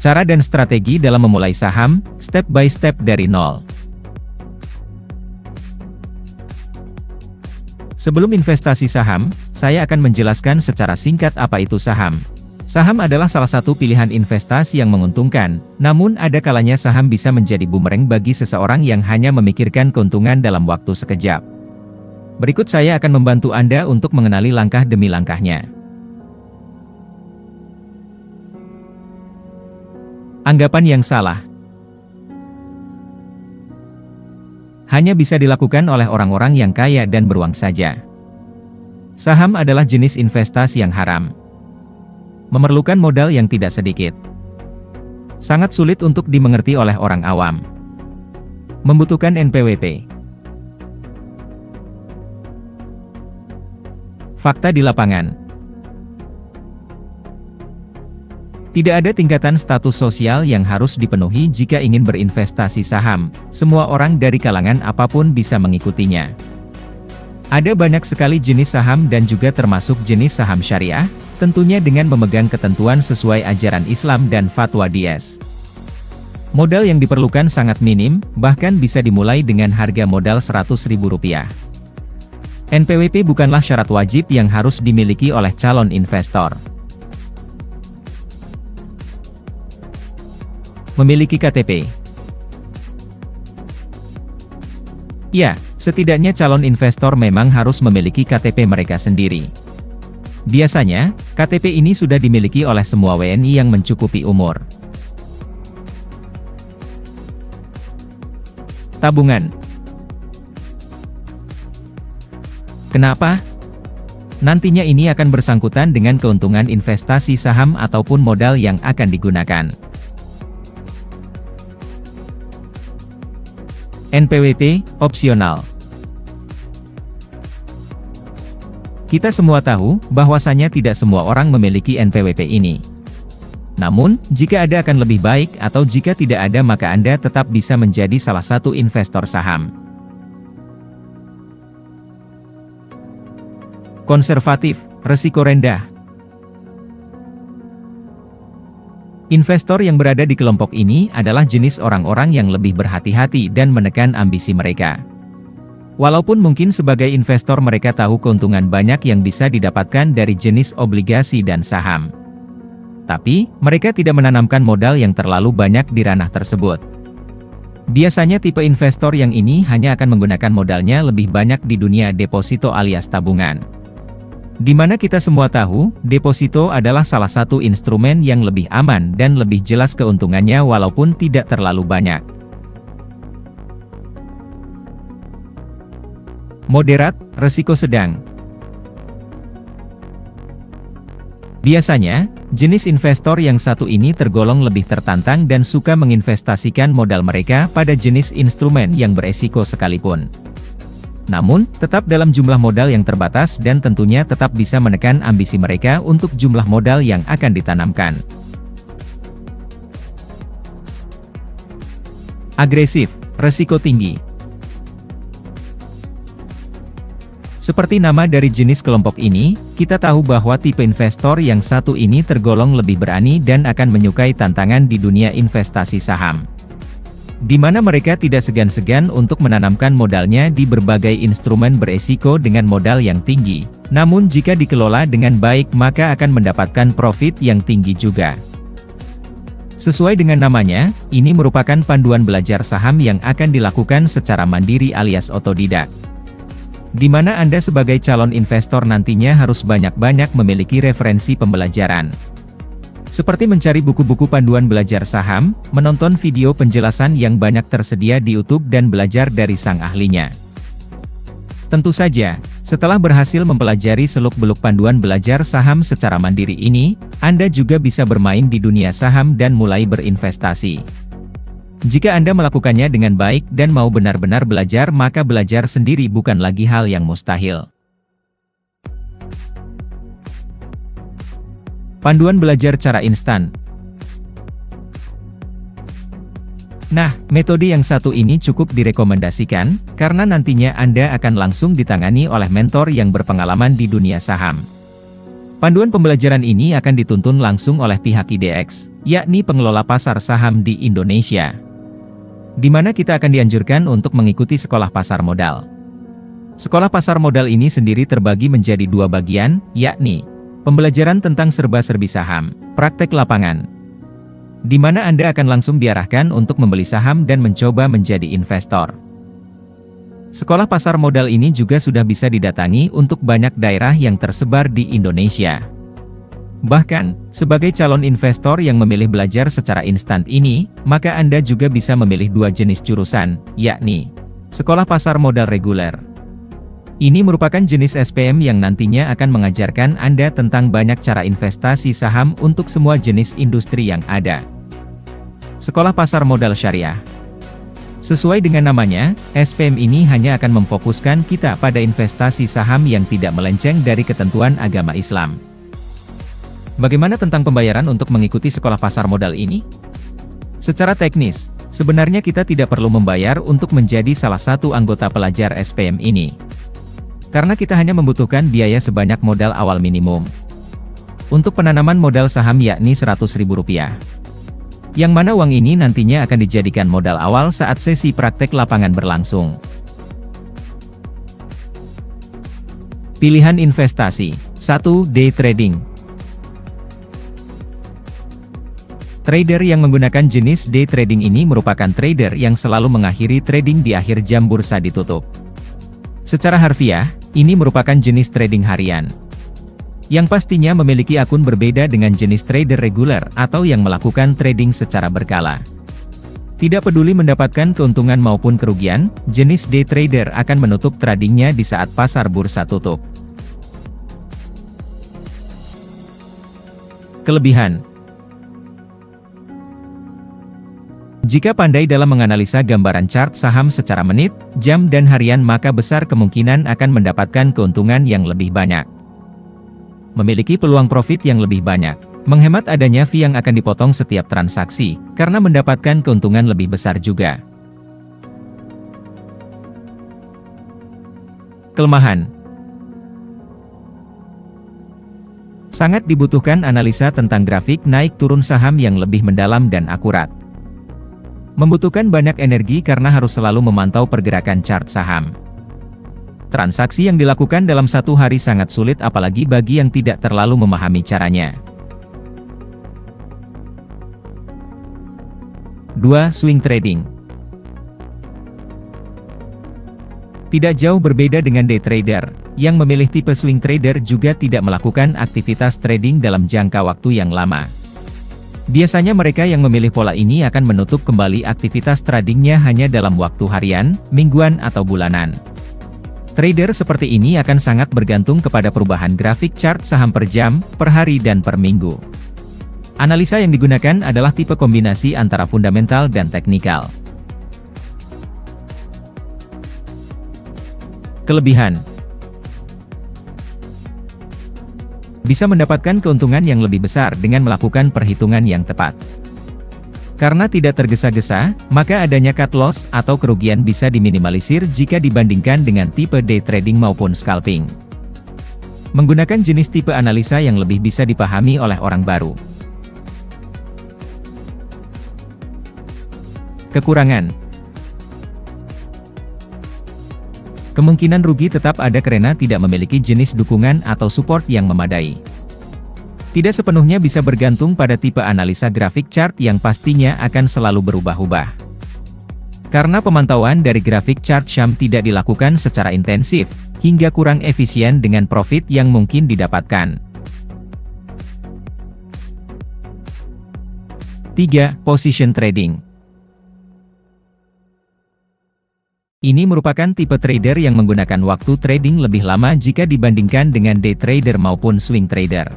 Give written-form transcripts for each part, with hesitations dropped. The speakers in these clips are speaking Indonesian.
Cara dan strategi dalam memulai saham, step by step dari nol. Sebelum investasi saham, saya akan menjelaskan secara singkat apa itu saham. Saham adalah salah satu pilihan investasi yang menguntungkan, namun ada kalanya saham bisa menjadi bumerang bagi seseorang yang hanya memikirkan keuntungan dalam waktu sekejap. Berikut saya akan membantu Anda untuk mengenali langkah demi langkahnya. Anggapan yang salah hanya bisa dilakukan oleh orang-orang yang kaya dan beruang saja. Saham adalah jenis investasi yang haram. Memerlukan modal yang tidak sedikit. Sangat sulit untuk dimengerti oleh orang awam. Membutuhkan NPWP. Fakta di lapangan. Tidak ada tingkatan status sosial yang harus dipenuhi jika ingin berinvestasi saham. Semua orang dari kalangan apapun bisa mengikutinya. Ada banyak sekali jenis saham dan juga termasuk jenis saham syariah, tentunya dengan memegang ketentuan sesuai ajaran Islam dan fatwa DS. Modal yang diperlukan sangat minim, bahkan bisa dimulai dengan harga modal Rp100.000. NPWP bukanlah syarat wajib yang harus dimiliki oleh calon investor. Memiliki KTP. Ya, setidaknya calon investor memang harus memiliki KTP mereka sendiri. Biasanya, KTP ini sudah dimiliki oleh semua WNI yang mencukupi umur. Tabungan. Kenapa? Nantinya ini akan bersangkutan dengan keuntungan investasi saham ataupun modal yang akan digunakan. NPWP, opsional. Kita semua tahu, bahwasanya tidak semua orang memiliki NPWP ini. Namun, jika ada akan lebih baik atau jika tidak ada maka Anda tetap bisa menjadi salah satu investor saham. Konservatif, risiko rendah. Investor yang berada di kelompok ini adalah jenis orang-orang yang lebih berhati-hati dan menekan ambisi mereka. Walaupun mungkin sebagai investor mereka tahu keuntungan banyak yang bisa didapatkan dari jenis obligasi dan saham. Tapi, mereka tidak menanamkan modal yang terlalu banyak di ranah tersebut. Biasanya tipe investor yang ini hanya akan menggunakan modalnya lebih banyak di dunia deposito alias tabungan. Di mana kita semua tahu, deposito adalah salah satu instrumen yang lebih aman dan lebih jelas keuntungannya walaupun tidak terlalu banyak. Moderat, risiko sedang. Biasanya, jenis investor yang satu ini tergolong lebih tertantang dan suka menginvestasikan modal mereka pada jenis instrumen yang beresiko sekalipun. Namun, tetap dalam jumlah modal yang terbatas dan tentunya tetap bisa menekan ambisi mereka untuk jumlah modal yang akan ditanamkan. Agresif, risiko tinggi. Seperti nama dari jenis kelompok ini, kita tahu bahwa tipe investor yang satu ini tergolong lebih berani dan akan menyukai tantangan di dunia investasi saham. Di mana mereka tidak segan-segan untuk menanamkan modalnya di berbagai instrumen beresiko dengan modal yang tinggi. Namun jika dikelola dengan baik maka akan mendapatkan profit yang tinggi juga. Sesuai dengan namanya, ini merupakan panduan belajar saham yang akan dilakukan secara mandiri alias otodidak. Di mana Anda sebagai calon investor nantinya harus banyak-banyak memiliki referensi pembelajaran. Seperti mencari buku-buku panduan belajar saham, menonton video penjelasan yang banyak tersedia di YouTube dan belajar dari sang ahlinya. Tentu saja, setelah berhasil mempelajari seluk-beluk panduan belajar saham secara mandiri ini, Anda juga bisa bermain di dunia saham dan mulai berinvestasi. Jika Anda melakukannya dengan baik dan mau benar-benar belajar maka belajar sendiri bukan lagi hal yang mustahil. Panduan belajar cara instan. Nah, metode yang satu ini cukup direkomendasikan, karena nantinya Anda akan langsung ditangani oleh mentor yang berpengalaman di dunia saham. Panduan pembelajaran ini akan dituntun langsung oleh pihak IDX, yakni pengelola pasar saham di Indonesia, di mana kita akan dianjurkan untuk mengikuti sekolah pasar modal. Sekolah pasar modal ini sendiri terbagi menjadi dua bagian, yakni pembelajaran tentang serba-serbi saham, praktek lapangan, di mana Anda akan langsung diarahkan untuk membeli saham dan mencoba menjadi investor. Sekolah pasar modal ini juga sudah bisa didatangi untuk banyak daerah yang tersebar di Indonesia. Bahkan, sebagai calon investor yang memilih belajar secara instan ini, maka Anda juga bisa memilih dua jenis jurusan, yakni Sekolah Pasar Modal Reguler. Ini merupakan jenis SPM yang nantinya akan mengajarkan Anda tentang banyak cara investasi saham untuk semua jenis industri yang ada. Sekolah Pasar Modal Syariah. Sesuai dengan namanya, SPM ini hanya akan memfokuskan kita pada investasi saham yang tidak melenceng dari ketentuan agama Islam. Bagaimana tentang pembayaran untuk mengikuti sekolah pasar modal ini? Secara teknis, sebenarnya kita tidak perlu membayar untuk menjadi salah satu anggota pelajar SPM ini. Karena kita hanya membutuhkan biaya sebanyak modal awal minimum. Untuk penanaman modal saham yakni Rp100.000. Yang mana uang ini nantinya akan dijadikan modal awal saat sesi praktek lapangan berlangsung. Pilihan investasi. 1. Day trading. Trader yang menggunakan jenis day trading ini merupakan trader yang selalu mengakhiri trading di akhir jam bursa ditutup. Secara harfiah, ini merupakan jenis trading harian, yang pastinya memiliki akun berbeda dengan jenis trader reguler atau yang melakukan trading secara berkala. Tidak peduli mendapatkan keuntungan maupun kerugian, jenis day trader akan menutup tradingnya di saat pasar bursa tutup. Kelebihan. Jika pandai dalam menganalisa gambaran chart saham secara menit, jam dan harian, maka besar kemungkinan akan mendapatkan keuntungan yang lebih banyak. Memiliki peluang profit yang lebih banyak. Menghemat adanya fee yang akan dipotong setiap transaksi, karena mendapatkan keuntungan lebih besar juga. Kelemahan. Sangat dibutuhkan analisa tentang grafik naik turun saham yang lebih mendalam dan akurat. Membutuhkan banyak energi karena harus selalu memantau pergerakan chart saham. Transaksi yang dilakukan dalam satu hari sangat sulit apalagi bagi yang tidak terlalu memahami caranya. 2. Swing trading. Tidak jauh berbeda dengan day trader, yang memilih tipe swing trader juga tidak melakukan aktivitas trading dalam jangka waktu yang lama. Biasanya mereka yang memilih pola ini akan menutup kembali aktivitas tradingnya hanya dalam waktu harian, mingguan atau bulanan. Trader seperti ini akan sangat bergantung kepada perubahan grafik chart saham per jam, per hari dan per minggu. Analisa yang digunakan adalah tipe kombinasi antara fundamental dan teknikal. Kelebihan. Bisa mendapatkan keuntungan yang lebih besar dengan melakukan perhitungan yang tepat. Karena tidak tergesa-gesa, maka adanya cut loss atau kerugian bisa diminimalisir jika dibandingkan dengan tipe day trading maupun scalping. Menggunakan jenis tipe analisa yang lebih bisa dipahami oleh orang baru. Kekurangan. Kemungkinan rugi tetap ada karena tidak memiliki jenis dukungan atau support yang memadai. Tidak sepenuhnya bisa bergantung pada tipe analisa grafik chart yang pastinya akan selalu berubah-ubah. Karena pemantauan dari grafik chart saham tidak dilakukan secara intensif, hingga kurang efisien dengan profit yang mungkin didapatkan. 3. Position trading. Ini merupakan tipe trader yang menggunakan waktu trading lebih lama jika dibandingkan dengan day trader maupun swing trader.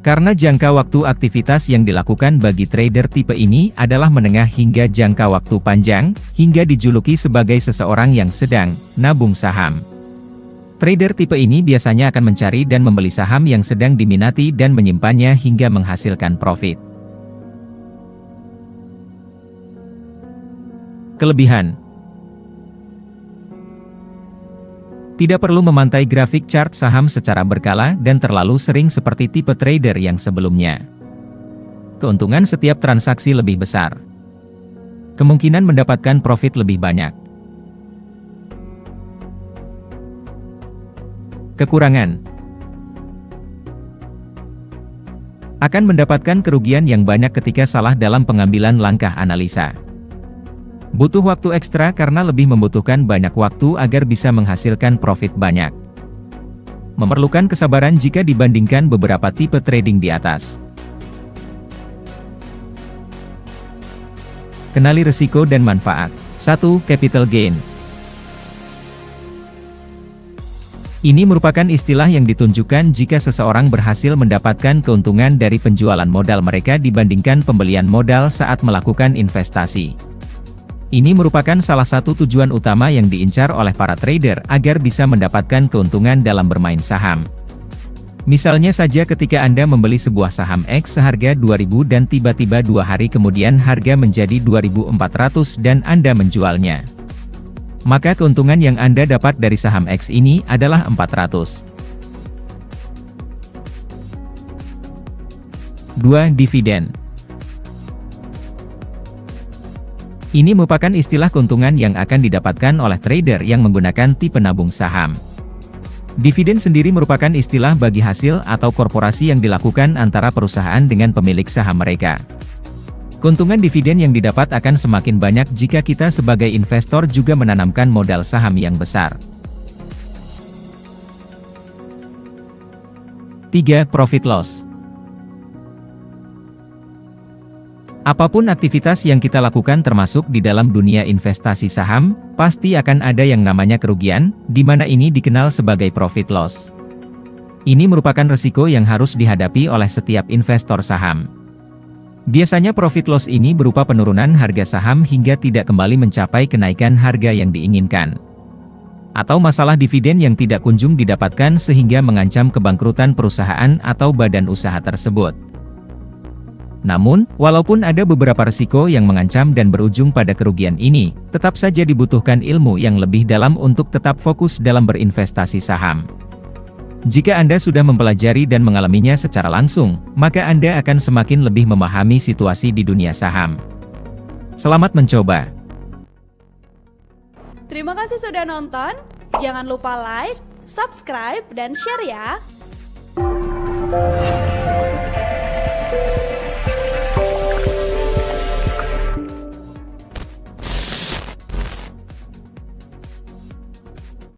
Karena jangka waktu aktivitas yang dilakukan bagi trader tipe ini adalah menengah hingga jangka waktu panjang, hingga dijuluki sebagai seseorang yang sedang nabung saham. Trader tipe ini biasanya akan mencari dan membeli saham yang sedang diminati dan menyimpannya hingga menghasilkan profit. Kelebihan. Tidak perlu memantai grafik chart saham secara berkala dan terlalu sering seperti tipe trader yang sebelumnya. Keuntungan setiap transaksi lebih besar. Kemungkinan mendapatkan profit lebih banyak. Kekurangan. Akan mendapatkan kerugian yang banyak ketika salah dalam pengambilan langkah analisa. Butuh waktu ekstra karena lebih membutuhkan banyak waktu agar bisa menghasilkan profit banyak. Memerlukan kesabaran jika dibandingkan beberapa tipe trading di atas. Kenali risiko dan manfaat. 1. Capital gain. Ini merupakan istilah yang ditunjukkan jika seseorang berhasil mendapatkan keuntungan dari penjualan modal mereka dibandingkan pembelian modal saat melakukan investasi. Ini merupakan salah satu tujuan utama yang diincar oleh para trader agar bisa mendapatkan keuntungan dalam bermain saham. Misalnya saja ketika Anda membeli sebuah saham X seharga 2.000 dan tiba-tiba 2 hari kemudian harga menjadi 2.400 dan Anda menjualnya. Maka keuntungan yang Anda dapat dari saham X ini adalah 400. 2. Dividen. Ini merupakan istilah keuntungan yang akan didapatkan oleh trader yang menggunakan tipe nabung saham. Dividen sendiri merupakan istilah bagi hasil atau korporasi yang dilakukan antara perusahaan dengan pemilik saham mereka. Keuntungan dividen yang didapat akan semakin banyak jika kita sebagai investor juga menanamkan modal saham yang besar. 3. Profit loss. Apapun aktivitas yang kita lakukan termasuk di dalam dunia investasi saham, pasti akan ada yang namanya kerugian, di mana ini dikenal sebagai profit loss. Ini merupakan risiko yang harus dihadapi oleh setiap investor saham. Biasanya profit loss ini berupa penurunan harga saham hingga tidak kembali mencapai kenaikan harga yang diinginkan. Atau masalah dividen yang tidak kunjung didapatkan sehingga mengancam kebangkrutan perusahaan atau badan usaha tersebut. Namun, walaupun ada beberapa risiko yang mengancam dan berujung pada kerugian ini, tetap saja dibutuhkan ilmu yang lebih dalam untuk tetap fokus dalam berinvestasi saham. Jika Anda sudah mempelajari dan mengalaminya secara langsung, maka Anda akan semakin lebih memahami situasi di dunia saham. Selamat mencoba! Terima kasih sudah nonton, jangan lupa like, subscribe, dan share ya!